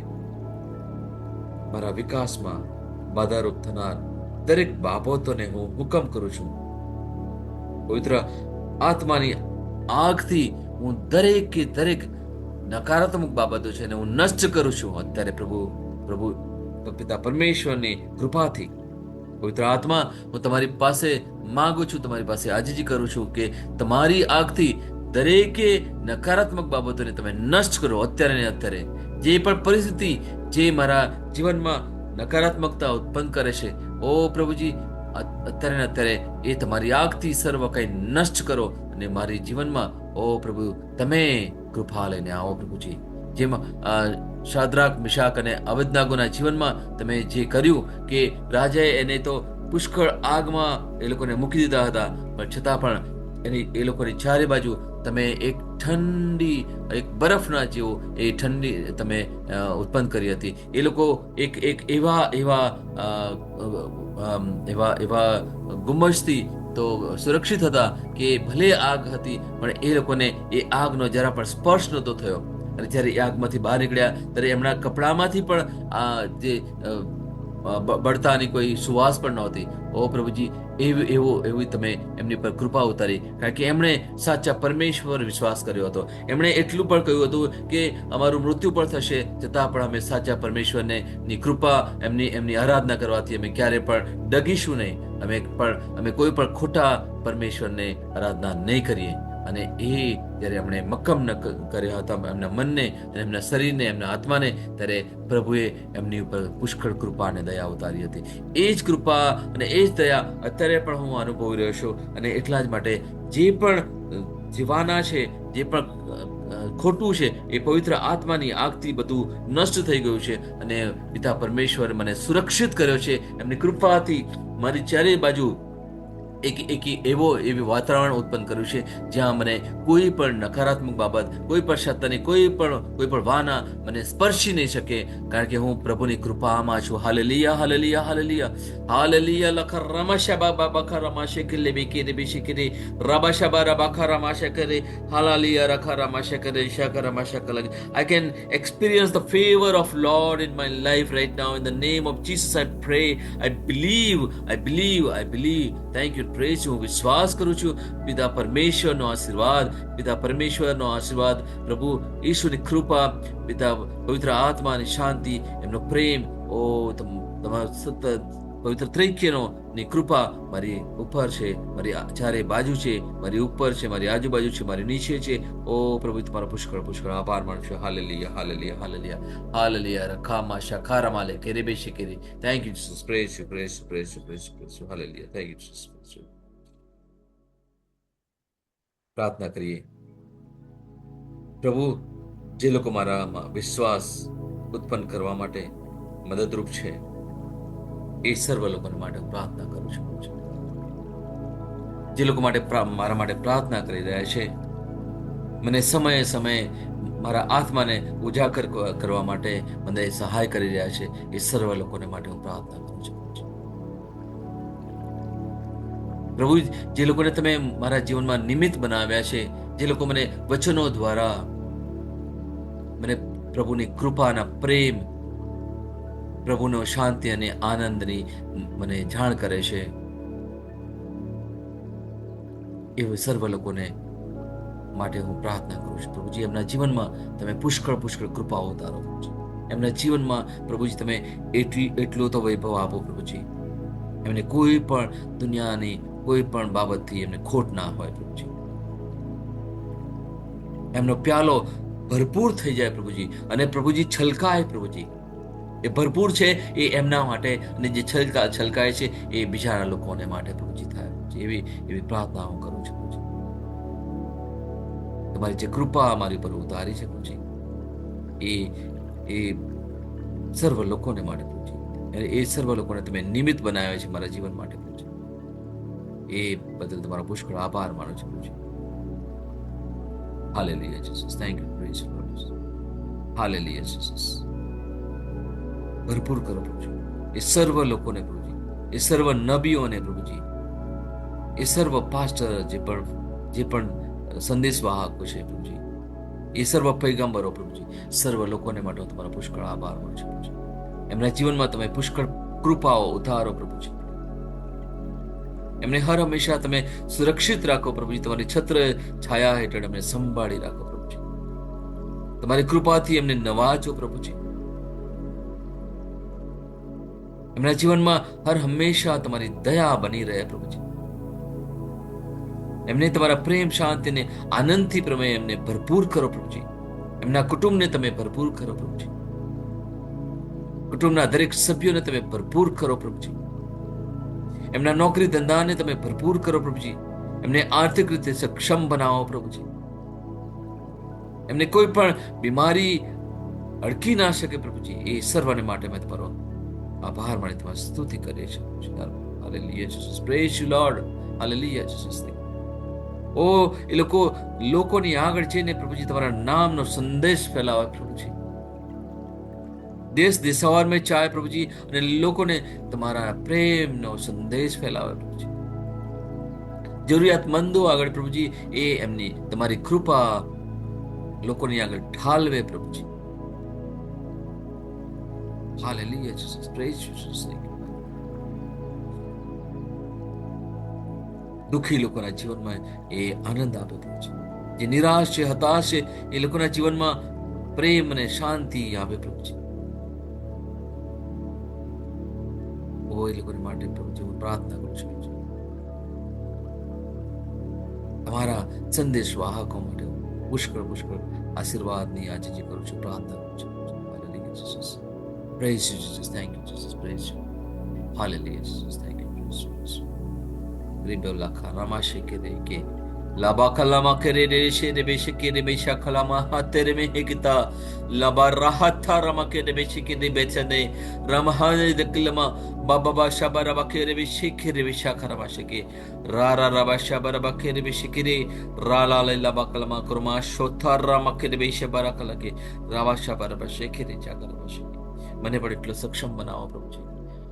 મારા વિકાસમાં બાધારૂપ થનાર દરેક બાબતોને હું હુકમ કરું છું. પવિત્ર આત્માની આગથી હું દરેક નકારાત્મક બાબતો છે ને હું નષ્ટ કરું છું અત્યારે પ્રભુ પિતા પરમેશ્વરની કૃપાથી. પવિત્ર આત્મા, હું તમારી પાસે માંગુ છું, તમારી પાસે આજીજી કરું છું કે તમારી આગથી દરેકે નકારાત્મક બાબતોને તમે નષ્ટ કરો અત્યારે ને અત્યારે. જે પણ પરિસ્થિતિ જે મારા જીવનમાં નકારાત્મકતા ઉત્પન્ન કરે છે, ઓ પ્રભુજી, અત્યારે ને અત્યારે એ તમારી આગથી સર્વ કંઈ નષ્ટ કરો, અને મારી જીવનમાં, ઓ પ્રભુ, તમે કૃપા લઈને આવો પ્રભુજી. જેમાં શાદ્રાક, મિશાક અને અબેદનાગોના જીવનમાં તમે જે કર્યું કે રાજાએ એને તો પુષ્કળ આગમાં એ લોકોને મૂકી દીધા હતા, પણ છતાં પણ એ લોકોની ચારે બાજુ તમે એક ઠંડી, એક બરફના જેવો એ ઠંડી તમે ઉત્પન્ન કરી હતી. એ લોકો એક એવા ગુમ્મજથી તો સુરક્ષિત હતા કે ભલે આગ હતી, પણ એ લોકોને એ આગનો જરા પણ સ્પર્શ નહોતો થયો. અને જ્યારે એ આગમાંથી બહાર નીકળ્યા ત્યારે એમના કપડામાંથી પણ આ જે બળતાની કોઈ સુવાસ પણ નહોતી. ઓ પ્રભુજી, એવી તમે એમની પર કૃપા ઉતારી, કારણ કે એમણે સાચા પરમેશ્વર વિશ્વાસ કર્યો હતો. એમણે એટલું પણ કહ્યું હતું કે અમારું મૃત્યુ પણ થશે, છતાં પણ અમે સાચા પરમેશ્વરને ની કૃપા, એમની આરાધના કરવાથી અમે ક્યારે પણ ડગીશું નહીં. અમે કોઈ પણ ખોટા પરમેશ્વરને આરાધના નહીં કરીએ. અને એ જ્યારે એમણે મક્કમ કર્યા હતા એમના મનને, એમના શરીરને, એમના આત્માને, ત્યારે પ્રભુએ એમની ઉપર પુષ્કળ કૃપા અને દયા ઉતારી હતી. એ જ કૃપા અને એ જ દયા અત્યારે પણ હું અનુભવી રહ્યો છું. અને એટલા જ માટે જે પણ જીવાના છે, જે પણ ખોટું છે, એ પવિત્ર આત્માની આગથી બધું નષ્ટ થઈ ગયું છે. અને પિતા પરમેશ્વર મને સુરક્ષિત કર્યો છે એમની કૃપાથી. મારી ચારે બાજુ એવી વાતાવરણ ઉત્પન્ન કર્યું છે જ્યાં મને કોઈ પણ નકારાત્મક બાબત, કોઈ પણ સત્તાની કોઈ પણ વાના મને સ્પર્શી નહીં શકે, કારણ કે હું પ્રભુની કૃપામાં છું. Hallelujah, hallelujah, hallelujah, hallelujah. લખર રમશા બાબા બખા રમાશે કે લેબી કે દેબી શિકરે રબાશા બારા બખા રમાશે કરે હાલાલિયા રખા રમાશે કરે શકર રમાશે કલગ. I can experience the favor of Lord in my life right now. In the name of Jesus, I pray. I believe. Thank you, praise you. હું વિશ્વાસ કરું છું પિતા પરમેશ્વરનો આશીર્વાદ, પિતા પરમેશ્વરનો આશીર્વાદ, પ્રભુ ઈશ્વરની કૃપા, પિતા પવિત્ર આત્માની શાંતિ, એમનો પ્રેમ, તમારો સતત પવિત્ર ત્રૈક્યનો ની કૃપા મારી ઉપર છે, મારી ચારે બાજુ છે, મારી ઉપર છે, મારી આજુબાજુ છે, મારી નીચે છે. ઓ પ્રભુ, તમારો પુષ્કળ આભાર માનું છું. Hallelujah, hallelujah, hallelujah, hallelujah. રખામા શાખારામા લે કેરેબે શિકેરે. Thank you Jesus. Praise you, praise you, praise you, praise you, praise you. Hallelujah. Thank you Jesus. પ્રાર્થના કરીએ. પ્રભુ, જે લોકો મારામાં વિશ્વાસ ઉત્પન્ન કરવા માટે મદદરૂપ છે, એ સર્વ લોકોને માટે હું પ્રાર્થના કરું છું. જે લોકો મારા માટે પ્રાર્થના કરી રહ્યા છે, મને સમયે સમયે મારા આત્માને ઉજાગર કરવા માટે મને સહાય કરી રહ્યા છે, એ સર્વ લોકોને માટે હું પ્રાર્થના કરું છું. પ્રભુ, જે લોકોને તમે મારા જીવનમાં નિમિત્ત બનાવ્યા છે, જે લોકો મને વચનો દ્વારા મને પ્રભુની કૃપાના પ્રેમ, પ્રભુનો શાંતિ અને આનંદની મને જાણ કરે છે, એવા સર્વ લોકોને માટે હું પ્રાર્થના કરું છું. પ્રભુજી, એમના જીવનમાં તમે પુષ્કળ કૃપાઓ ઉતારો. એમના જીવનમાં પ્રભુજી તમે એટલો તો વૈભવ આપો. પ્રભુજી, એમને કોઈ પણ દુનિયાની કોઈ પણ બાબતથી એમને ખોટ ના હોય. પ્રભુજી, એમનો પ્યાલો ભરપૂર થઈ જાય પ્રભુજી, અને પ્રભુજી છલકાય. પ્રભુજી, એ ભરપૂર છે એ એમના માટે, અને જે છલકાય છે એ બીજા લોકોને માટે પ્રભુજી થાય. એવી પ્રાર્થના હું કરું છું. તમારી જે કૃપા અમારી પર ઉતારી છે પ્રભુજી, એ સર્વ લોકોને માટે પ્રભુજી, એ સર્વ લોકોને તમે નિમિત્ત બનાવ્યા છે મારા જીવન માટે પ્રભુજી, એ બદલ તમારો પુષ્કળ આભાર માનું છું પ્રભુજી. Hallelujah Jesus. Thank you, praise you Lord. Hallelujah Jesus. ભરપૂર કરો પ્રભુજી એ સર્વ લોકોને પ્રભુજી, એ સર્વ નબીઓને પ્રભુજી, એ સર્વ પાસ્ટર જે પણ સંદેશવાહકો છે પ્રભુજી, એ સર્વ પૈગંબરો પ્રભુજી, સર્વ લોકોને માટે હું તમારો પુષ્કળ આભાર માનું છું પ્રભુજી. એમના જીવનમાં તમે પુષ્કળ કૃપાઓ ઉતારો પ્રભુજી. એમને હર હંમેશા તમે સુરક્ષિત રાખો પ્રભુજી. તમારી છત્ર છાયા હેઠળ એમને સંભાળી રાખો પ્રભુજી. તમારી કૃપાથી એમને નવાજો પ્રભુજી. એમના જીવનમાં હર હંમેશા તમારી દયા બની રહે પ્રભુજી. એમને તમારા પ્રેમ, શાંતિ અને આનંદથી પ્રમેય એમને ભરપૂર કરો પ્રભુજી. એમના કુટુંબને તમે ભરપૂર કરો પ્રભુજી. કુટુંબના દરેક સભ્યોને તમે ભરપૂર કરો પ્રભુજી. એમના નોકરી ધંધાને તમે ભરપૂર કરો પ્રભુજી. એમને આર્થિક રીતે સક્ષમ બનાવો પ્રભુજી. એમને કોઈ પણ બીમારી અડકી ના શકે પ્રભુજી. એ સર્વને માટે મેં તમારો આભાર માની તમારી સ્તુતિ કરીએ છીએ. Hallelujah Jesus. Praise you Lord. Hallelujah Jesus. ઓ એ લોકોની આગળ જઈને પ્રભુજી તમારા નામનો સંદેશ ફેલાવે પ્રભુજી. દેશ દેશાવાર મેં ચાહે પ્રભુજી, અને લોકોને તમારા પ્રેમનો સંદેશ ફેલાવે પ્રભુજી. જરૂરિયાતમંદો આગળ પ્રભુજી એ એમની તમારી કૃપા લોકોની આગળ ઠાલવે પ્રભુજી. Hallelujah Jesus. Praise you Jesus. દુઃખી લોકોના જીવનમાં એ આનંદ આપે પ્રભુજી. જે નિરાશ છે, હતાશ છે, એ લોકોના જીવનમાં પ્રેમ અને શાંતિ આવે પ્રભુજી. ઓ એ લોકોને માટે પ્રભુજી હું પ્રાર્થના કરું છું. તમારા સંદેશ વાહકો માટે પુષ્કળ આશીર્વાદની આજે જે કરું છું, પ્રાર્થના કરું છું. Hallelujah Jesus. Praise you Jesus. Thank you Jesus. Praise you. Hallelujah Jesus. Thank you. Praise you. Rebel Lakha રમાશે કે દે કે Laba kalama kere de she de beshike de besha kalama hatere me hekita. Laba rahatha rama kere de beshike de bechane. Ramahane de kalama baba ba shabara ba kere beshike de besha karama shike. Rara raba shabara ba kere beshike de rala le laba kalama kurma shotha rama kere besha bara kalake. Rava shabara ba sheke de jagar shike. મને પણ એટલો સક્ષમ બનાવો પ્રભુજી,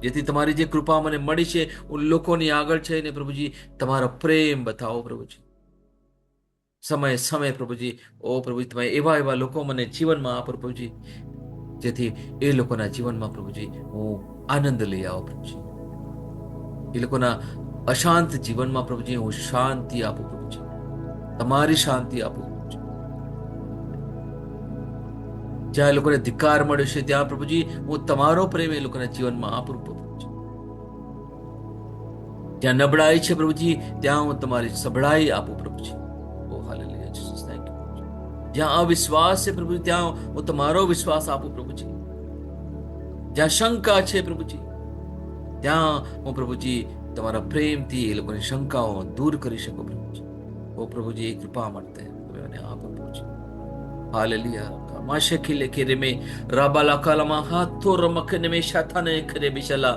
જેથી તમારી જે કૃપા મને મળી છે હું લોકોની આગળ જઈને પ્રભુજી તમારો પ્રેમ બતાવો પ્રભુજી. સમય સમય પ્રભુજી, ઓ પ્રભુજી તમે એવા એવા લોકો મને જીવનમાં આપો પ્રભુજી, જેથી એ લોકોના જીવનમાં પ્રભુજી હું આનંદ લઈ આવો પ્રભુજી. એ લોકોના અશાંત જીવનમાં પ્રભુજી હું શાંતિ આપું પ્રભુજી, તમારી શાંતિ આપું પ્રભુજી. જ્યાં એ લોકોને ધિકાર મળ્યો છે ત્યાં પ્રભુજી હું તમારો પ્રેમ એ લોકોના જીવનમાં આપું પ્રભુજી. જ્યાં નબળાઈ છે પ્રભુજી ત્યાં હું તમારી સબળાઈ આપું પ્રભુજી. ઓ હાલેલુયા જીસસ, થેન્ક યુ પ્રભુજી. જ્યાં અવિશ્વાસ છે પ્રભુજી ત્યાં હું તમારો વિશ્વાસ આપું પ્રભુજી. જ્યાં શંકા છે પ્રભુજી ત્યાં હું પ્રભુજી તમારા પ્રેમથી એ લોકોની શંકાઓ દૂર કરી શકું પ્રભુજી. ઓ પ્રભુજી એ કૃપા માટે તમે મને આપો પ્રભુજી. Hallelujah. Mashakile kereme rabala kalama hato ramakene me shatane kere bishala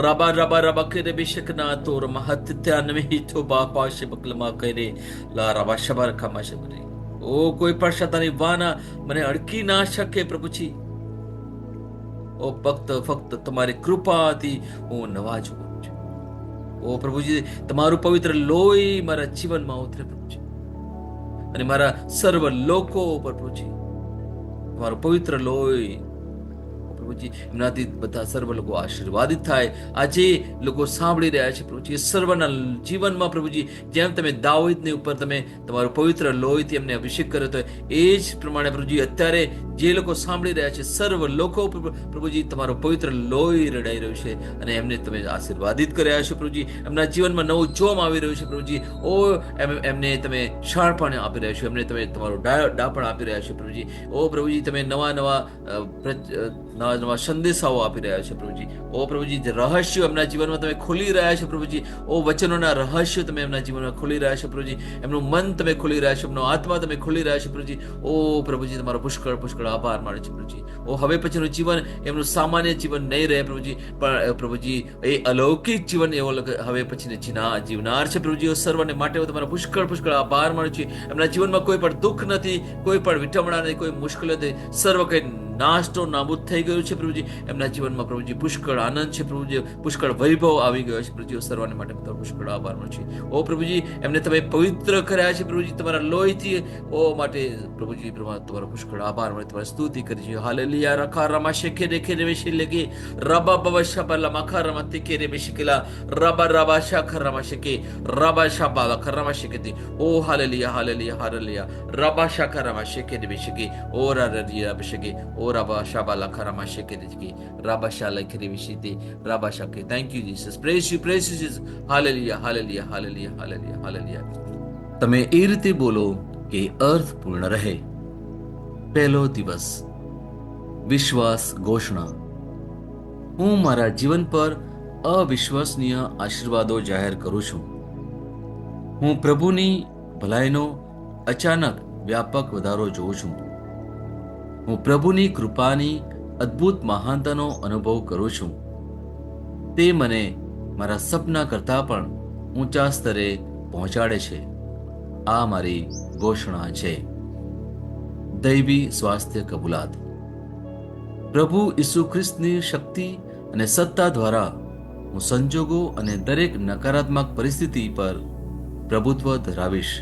raba raba raba kere bishakna to ramahatta name hito ba pashe baklama kere la raba shabar kama shabare. ओ कोई पर शैतानी वाना મને અડકી ના શકે પ્રભુજી. ઓ ફક્ત તમારી કૃપાથી હું નવાજું છું. ઓ પ્રભુજી તમારું પવિત્ર લોહી મારા જીવનમાં ઉતરે પ્રભુજી, અને મારા સર્વ લોકો ઉપર પ્રભુજી તમારું પવિત્ર લોહી પ્રભુજી એમનાથી બધા સર્વ લોકો આશીર્વાદિત થાય. આજે લોકો સાંભળી રહ્યા છે પ્રભુજી, સર્વના જીવનમાં પ્રભુજી જેમ તમે દાઉદની ઉપર તમે તમારું પવિત્ર લોહીથી એમને અભિષેક કર્યો હતો એ જ પ્રમાણે પ્રભુજી અત્યારે જે લોકો સાંભળી રહ્યા છે સર્વ લોકો પ્રભુજી તમારો પવિત્ર લોહી રડાઈ રહ્યું છે અને એમને તમે આશીર્વાદિત કર્યા છો પ્રભુજી. એમના જીવનમાં નવું જોમ આવી રહ્યું છે પ્રભુજી. ઓ એમને તમે શાણપણ આપી રહ્યા છો, એમને તમે તમારું ડાપણ આપી રહ્યા છો પ્રભુજી. ઓ પ્રભુજી તમે નવા નવા નવા સંદેશાઓ આપી રહ્યા છો પ્રભુજી. ઓ પ્રભુજી રહસ્યો એમના જીવનમાં તમે ખોલી રહ્યા છો પ્રભુજી. ઓ વચનોના રહસ્યો તમે એમના જીવનમાં ખોલી રહ્યા છો પ્રભુજી. એમનું મન તમે ખોલી રહ્યા છો, એમનો આત્મા તમે ખોલી રહ્યા છો પ્રભુજી. ઓ પ્રભુજી તમારો પુષ્કળ પુષ્કળ આભાર માનું છું પ્રભુજી. ઓ હવે પછીનું જીવન એમનું સામાન્ય જીવન નહીં રહે પ્રભુજી, પણ પ્રભુજી એ અલૌકિક જીવન એવો હવે પછીને જીવનાર છે પ્રભુજી. સર્વને માટે હું તમારો પુષ્કળ પુષ્કળ આભાર માનું છું. એમના જીવનમાં કોઈ પણ દુઃખ નથી, કોઈ પણ વિટમણા નથી, કોઈ મુશ્કેલી નથી, સર્વ કંઈ નાશનો નાબૂદ થઈ ગયું છે પ્રભુજી. એમના જીવનમાં પ્રભુજી પુષ્કળ આનંદ છે પ્રભુજી, પુષ્કળ વૈભવ આવી ગયો છે પ્રભુજી. સર્વને માટે તમારો પુષ્કળ આભાર માનું છું. ઓ પ્રભુજી એમને તમે પવિત્ર કર્યા છે પ્રભુજી તમારા લોહીથી. ઓ માટે પ્રભુજી તમારો પુષ્કળ આભાર માનું, તમારી સ્તુતિ કરી છે. હાલેલુયા. રખા રમા શેખે દેખે રે વેશી લેગે રબા બવા શાબા લમખા રમા તિકે રે બેશિકલા રબા રબા શાખા રમા શેકે રબા શાબા લખા રમા શેકેતી. ઓ હાલેલુયા હાલેલુયા હાલેલુયા. રબા શાખા રમા શેકે રે બેશિકે ઓ રારિયા બેશિકે ઓ રબા શાબા લખા રમા શેકે દેખી રબા શાલા કરે વિશિતે રબા શાકે. Thank you Jesus. Praise you Jesus. Hallelujah hallelujah hallelujah hallelujah hallelujah. તમે એ રીતે બોલો કે અર્થપૂર્ણ રહે. પહેલો દિવસ વિશ્વાસ ઘોષણા. હું મારા જીવન પર અવિશ્વસનીય આશીર્વાદો જાહેર કરું છું. હું પ્રભુની ભલાઈનો અચાનક વ્યાપક વધારો જોઉં છું. હું પ્રભુની કૃપાની અદ્ભુત મહાનતાનો અનુભવ કરું છું. તે મને મારા સપના કરતાં પણ ઊંચા સ્તરે પહોંચાડે છે. આ મારી ઘોષણા છે. દૈવી સ્વાસ્થ્ય કબૂલાત. પ્રભુ ઈસુ ખ્રિસ્તની શક્તિ અને સત્તા દ્વારા હું સંજોગો અને દરેક નકારાત્મક પરિસ્થિતિ પર પ્રભુત્વ ધરાવીશ.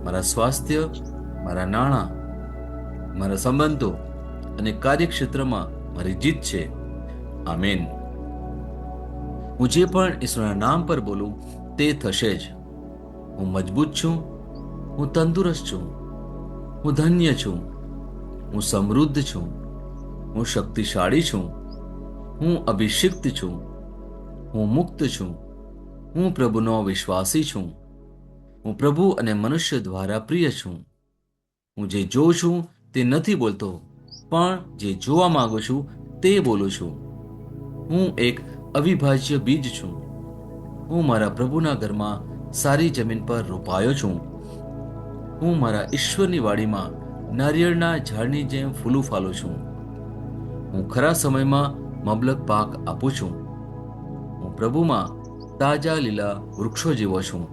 મારા સ્વાસ્થ્ય, મારા નાણાં, મારા સંબંધો અને કાર્યક્ષેત્રમાં મારી જીત છે. આમેન. હું જે પણ ઈશ્વરના નામ પર બોલું તે થશે જ. હું મજબૂત છું, હું તંદુરસ્ત છું, હું ધન્ય છું, હું સમૃદ્ધ છું, હું શક્તિશાળી છું, હું અભિષિક્ત છું, હું મુક્ત છું, હું પ્રભુનો વિશ્વાસી છું, હું પ્રભુ અને મનુષ્ય દ્વારા પ્રિય છું. હું જે જોઉં છું તે નથી બોલતો, પણ જે જોવા માંગુ છું તે બોલું છું. હું એક અવિભાજ્ય બીજ છું. હું મારા પ્રભુના ઘરમાં સારી જમીન પર રોપાયો છું. હું મારા ઈશ્વરની વાડીમાં નારિયેળના ઝાડની જેમ ફૂલું ફાલું છું. હું ખરા સમયમાં મબલક પાક આપું છું. હું પ્રભુમાં તાજા લીલા વૃક્ષો જેવો છું.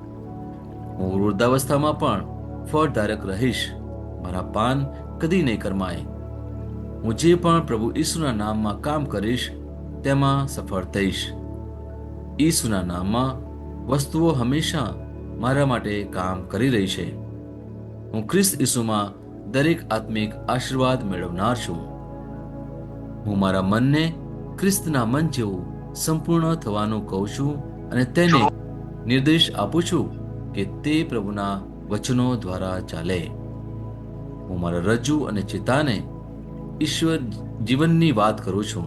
હું વૃદ્ધાવસ્થામાં પણ ફળધારક રહીશ. મારા પાન કદી નહીં કરમાય. હું જે પણ પ્રભુ ઈસુના નામમાં કામ કરીશ તેમાં સફળ થઈશ. ઈસુના નામમાં વસ્તુઓ હંમેશા મારા માટે કામ કરી રહી છે. હું ખ્રિસ્ત ઈસુમાં દરેક આત્મિક આશીર્વાદ મેળવનાર છું. હું મારા મનને ખ્રિસ્તના મન જેવું સંપૂર્ણ થવાનું કહું છું અને તેને નિર્દેશ આપું છું કે તે પ્રભુના વચનો દ્વારા ચાલે. હું મારા રજ્જુ અને ચિત્તાને ઈશ્વર જીવનની વાત કરું છું.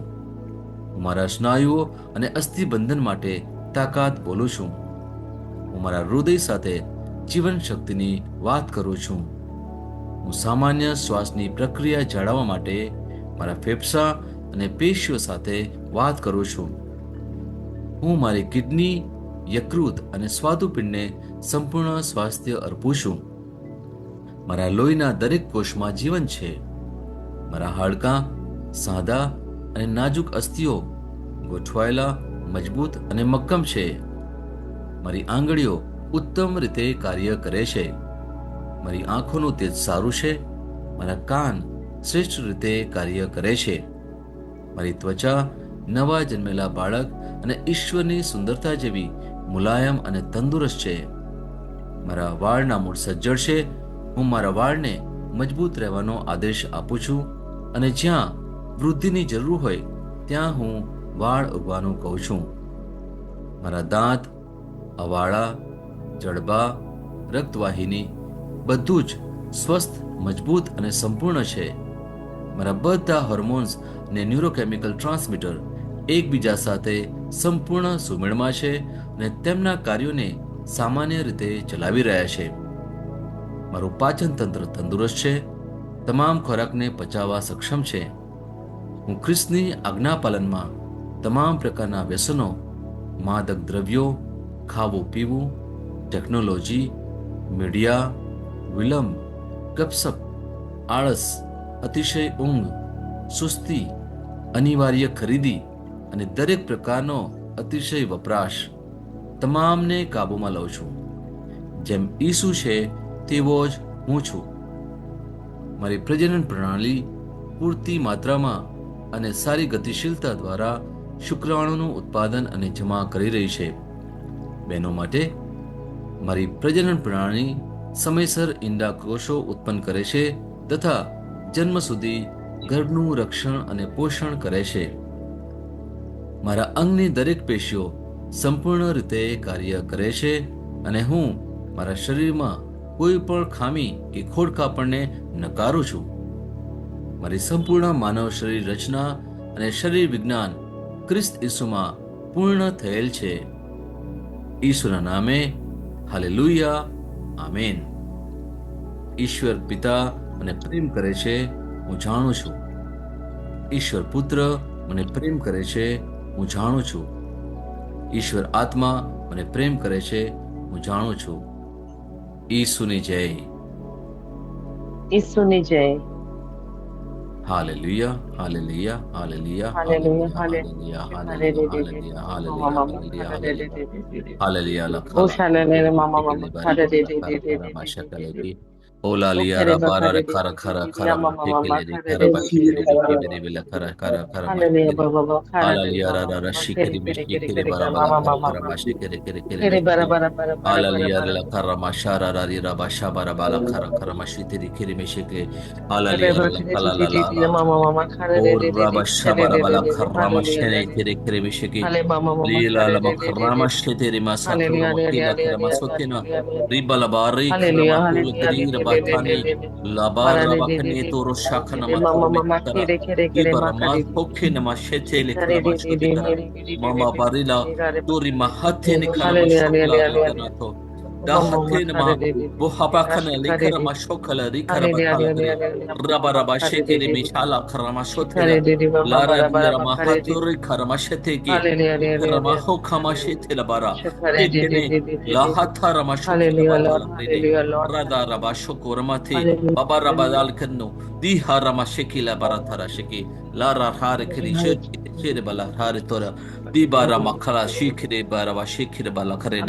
હું મારા સ્નાયુઓ અને અસ્થિબંધન માટે તાકાત બોલું છું. હું મારા હૃદય સાથે જીવન શક્તિની વાત કરું છું. હું સામાન્ય શ્વાસની પ્રક્રિયા જાળવવા માટે મારા ફેફસા અને પેશીઓ સાથે વાત કરું છું. હું મારી કિડની, યકૃત અને સ્વાદુપિંડને સંપૂર્ણ સ્વાસ્થ્ય અર્પું છું. મારા લોહીના દરેક કોષમાં જીવન છે. મારા હાડકાં સાદા અને નાજુક અસ્થિઓ ગોઠવાયેલા, મજબૂત અને મક્કમ છે. મારી આંગળીઓ ઉત્તમ રીતે કાર્ય કરે છે. મારી આંખોનું તેજ સારું છે. મારા કાન શ્રેષ્ઠ રીતે કાર્ય કરે છે. મારી ત્વચા નવા જન્મેલા બાળક અને ઈશ્વરની સુંદરતા જેવી મુલાયમ અને તંદુરસ્ત છે. મારા વાળના મૂળ સજ્જડ છે. હું મારા વાળને મજબૂત રહેવાનો આદેશ આપું છું અને જ્યાં વૃદ્ધિની જરૂર હોય ત્યાં હું વાળ ઉગવાનું કહું છું. મારા દાંત, અવાળા, જડબા, રક્તવાહિની બધું જ સ્વસ્થ, મજબૂત અને સંપૂર્ણ છે. મારા બધા હોર્મોન્સ અને ન્યુરોકેમિકલ ટ્રાન્સમીટર એકબીજા સાથે સંપૂર્ણ સુમેળમાં છે અને તેમના કાર્યોને સામાન્ય રીતે ચલાવી રહ્યા છે. મારું પાચન તંત્ર તંદુરસ્ત છે. તમામ ખોરાકને પચાવવા સક્ષમ છે. હું ખ્રિસ્તની આજ્ઞાપાલનમાં તમામ પ્રકારના વ્યસનો, માદક દ્રવ્યો, ખાવું પીવું, ટેકનોલોજી, મીડિયા, વિલંબ, ગપસપ, આળસ, અતિશય ઊંઘ, સુસ્તી, અનિવાર્ય ખરીદી અને દરેક પ્રકારનો અતિશય વપરાશ તમામને કાબૂમાં લઉં છું. જેમ ઈસુ છે તેવો જ હું છું. મારી પ્રજનન પ્રણાલી પૂરતી માત્રામાં અને સારી ગતિશીલતા દ્વારા શુક્રાણુનું ઉત્પાદન અને જમા કરી રહી છે. બહેનો માટે મારી પ્રજનન પ્રણાલી સમયસર ઈંડા કોષો ઉત્પન્ન કરે છે તથા જન્મ સુધી ગર્ભનું રક્ષણ અને પોષણ કરે છે. મારા અંગની દરેક પેશીઓ સંપૂર્ણ રીતે કાર્ય કરે છે અને હું મારા શરીરમાં કોઈ પણ ખામી કે ખોડખાપણને નકારું છું. મારી સંપૂર્ણ માનવ શરીર રચના અને શરીર વિજ્ઞાન ખ્રિસ્ત ઈસુમાં પૂર્ણ થયેલ છે. ઈસુના નામે હાલેલુયા, આમેન. ઈશ્વર પિતા મને પ્રેમ કરે છે, હું જાણું છું. ઈશ્વર પુત્ર મને પ્રેમ કરે છે, હું જાણું છું. ઈશ્વર આત્મા મને પ્રેમ કરે છે, હું જાણું છું. ઈસુની જય. ઈસુની જય. Hallelujah, hallelujah, hallelujah, hallelujah, hallelujah, hallelujah, hallelujah, hallelujah, hallelujah, hallelujah, hallelujah, ઓ શાલેલે મામા મામા ખારે દે દે દે દે દે દે દે. ઓ ખેરે બખારે દે દે દે દે મામા મામા ખારે દે દે દે દે. હાલેલુયા બાબા ખારે દે મામા મામા ખેરે ખેરે ખેરે ખેરે ખેરે મામા મામા મામા. ખેરે bara bara bara bara bara bara. ખેરે bara ખેરે દે દે દે દે મામા મામા ખારે દે દે દે દે. ખેરે દે દે દે દે. Hallelujah hallelujah. હાલે મામા મામા ખારે દે દે દે દે. Hallelujah, hallelujah, hallelujah, hallelujah. Hallelujah, hallelujah, de de de de de. Mara de de de de. De mama mama kere kere kere maka de de. Kare de de de de de de de de de de de de de de. Oh, hallelujah, hallelujah, hallelujah. dahatin ma bohabakana likara shokala rikara bakala kare raba raba shekere mishala karama shotela lara dira mahaturi karama sheteke karama ho kama shetela bara ekene lahata rama shokela batala rede rada raba shokoramate baba raba dal kanno diha rama shekila bara thara sheke lara har kri shere bala har tora di bara makala shikre bara wa shikre bala kare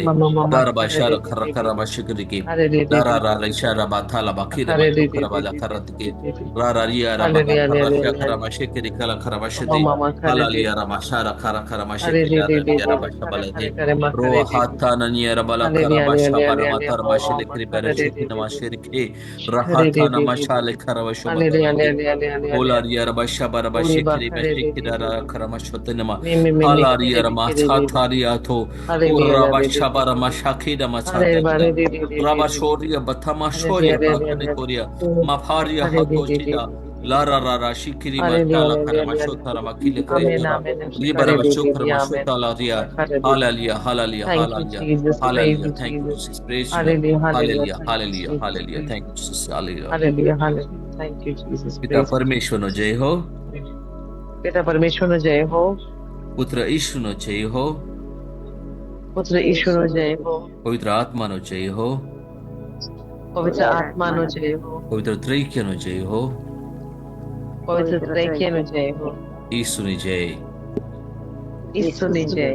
Daraba shara kara kara bashikiriki. Dara rara shara batala bakira bashukara bala karatiki. Rara riya rabala kara shakara bashikiri kala kara bashiti. Halaliya ramashara kara kara mashiki dara riya rabashabala he. Roa hata naniya rabala kara bashabara matar mashilikri bereshiki namashiriki. Rahata namashale kara bashubatala he. Ola riya rabashabara bashikiri beshiki dara kara mashotinama. Halariya ramashatariya to. Uraba shabara mashakida matsatagida. Raba shoria batama shoria bakane koria. Maparia hatoshida. Lara rara shikiri matala karamashotara makile kretora. Libara bashokara mashotala ria. Hallelujah, hallelujah, hallelujah, hallelujah. Thank you, Jesus. Praise you, Lord. Hallelujah, hallelujah, hallelujah. Thank you, Jesus. Hallelujah. पिता परमेश्वर no जय हो पिता परमेश्वर નો જય હો पुत्र issue no जय हो પુત્ર ઈશ્વરનો જય હો पवित्र आत्मा नो जय हो પવિત્ર આત્માનો જય હો पवित्र त्रैक्य नो जय हो પવિત્ર ત્રૈક્યનો જય હો ईशु ની जय ઈસુની જય